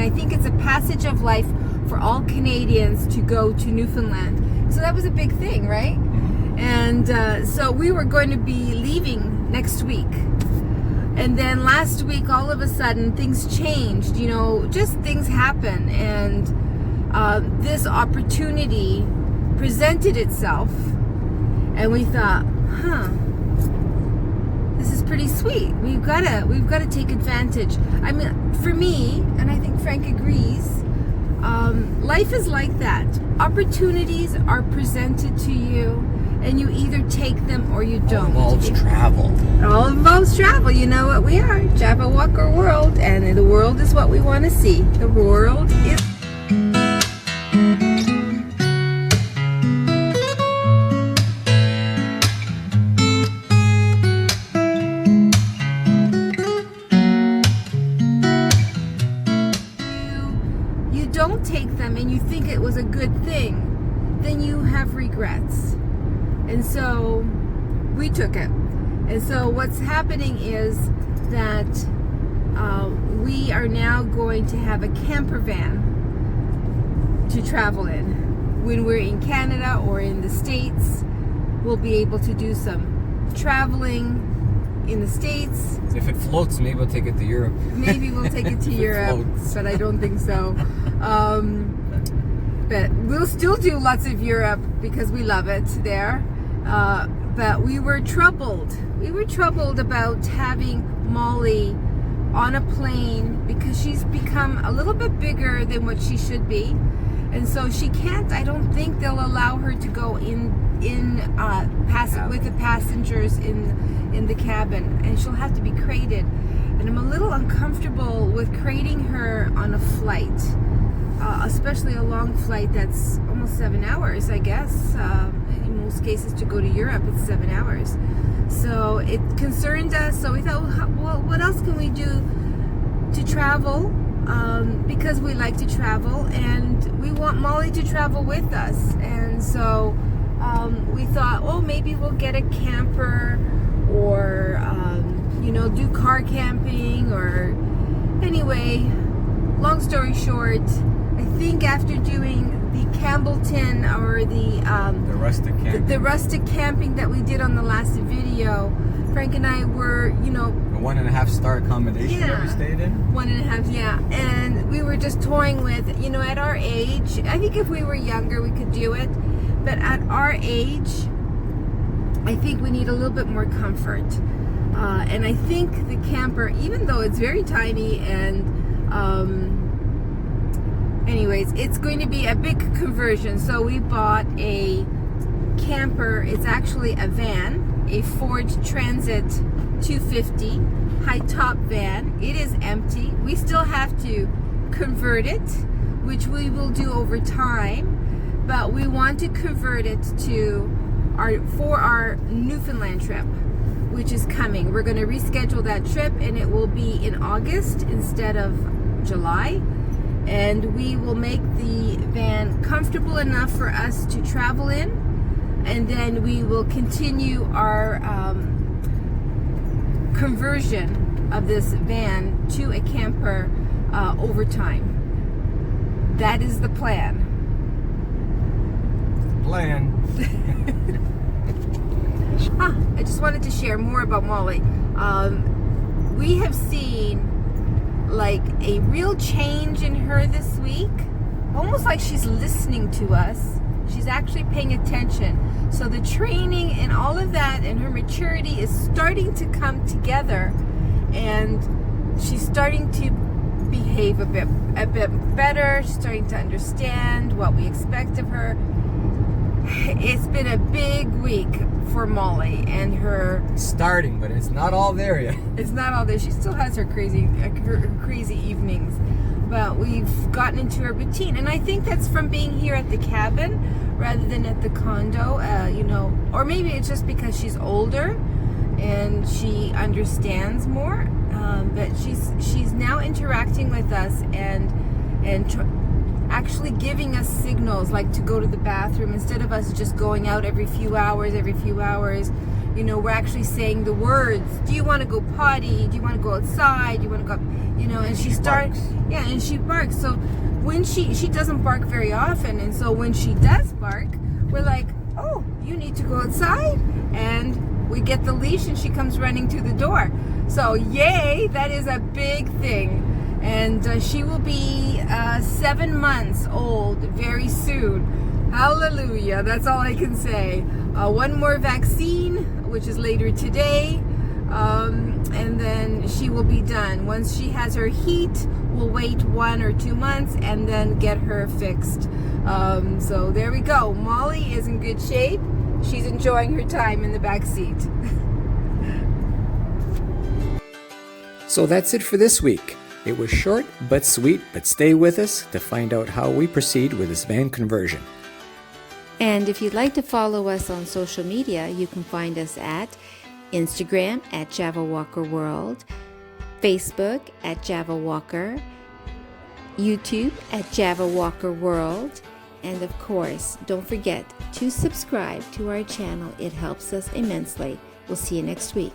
I think it's a passage of life for all Canadians to go to Newfoundland. So that was a big thing, right? And so we were going to be leaving next week. And then last week, all of a sudden, things changed. You know, just things happen. And this opportunity presented itself. And we thought, this is pretty sweet. We've got to take advantage. I mean, for me, and I think Frank agrees, life is like that. Opportunities are presented to you, and you either take them or you don't. It all involves travel. It all involves travel. You know what we are, Jabberwocker world, and the world is what we want to see. The world is... don't take them and you think it was a good thing, then you have regrets. And so we took it. And so what's happening is that we are now going to have a camper van to travel in. When we're in Canada or in the States, we'll be able to do some traveling in the States. If it floats, maybe we'll take it to Europe. Maybe we'll take it to Europe, but I don't think so. But we'll still do lots of Europe because we love it there. But we were troubled. We were troubled about having Molly on a plane because she's become a little bit bigger than what she should be. And so she can't, I don't think they'll allow her to go with the passengers in the cabin, and she'll have to be crated. And I'm a little uncomfortable with crating her on a flight, especially a long flight that's almost 7 hours, I guess. In most cases, to go to Europe, it's 7 hours. So it concerned us. So we thought, well, what else can we do to travel? Because we like to travel, and we want Molly to travel with us. And so we thought, oh, maybe we'll get a camper, or do car camping, or anyway, long story short, I think after doing the Campbellton or the rustic camping that we did on the last video, Frank and I were, a 1.5-star accommodation that we stayed in. 1.5, yeah. And we were just toying with, at our age, I think if we were younger, we could do it. But at our age, I think we need a little bit more comfort. And I think the camper, even though it's very tiny and, anyways, it's going to be a big conversion. So we bought a camper. It's actually a van, a Ford Transit 250 high top van. It is empty. We still have to convert it, which we will do over time, but we want to convert it for our Newfoundland trip, which is coming. We're going to reschedule that trip, and it will be in August instead of July. And we will make the van comfortable enough for us to travel in, and then we will continue our conversion of this van to a camper over time. That is the plan. I just wanted to share more about Molly. We have seen like a real change in her this week, almost like she's listening to us. She's actually paying attention. So the training and all of that and her maturity is starting to come together, and she's starting to behave a bit better. She's starting to understand what we expect of her. It's been a big week for Molly and her... Starting, but it's not all there yet. It's not all there. She still has her crazy evenings. But we've gotten into her routine. And I think that's from being here at the cabin rather than at the condo, Or maybe it's just because she's older and she understands more. But she's now interacting with us and actually giving us signals, like to go to the bathroom, instead of us just going out every few hours, You know, we're actually saying the words. Do you want to go potty? Do you want to go outside? Do you want to go, you know, and she starts, yeah, and she barks. So when she doesn't bark very often, and so when she does bark, we're like, oh, you need to go outside, and we get the leash and she comes running to the door. So yay, that is a big thing. And she will be 7 months old very soon. Hallelujah, that's all I can say. One more vaccine, which is later today, and then she will be done. Once she has her heat, we'll wait 1 or 2 months and then get her fixed. So there we go. Molly is in good shape. She's enjoying her time in the back seat. So that's it for this week. It was short but sweet, but stay with us to find out how we proceed with this van conversion. And if you'd like to follow us on social media, you can find us at Instagram at Java Walker World, Facebook at Java Walker, YouTube at Java Walker World, and of course, don't forget to subscribe to our channel. It helps us immensely. We'll see you next week.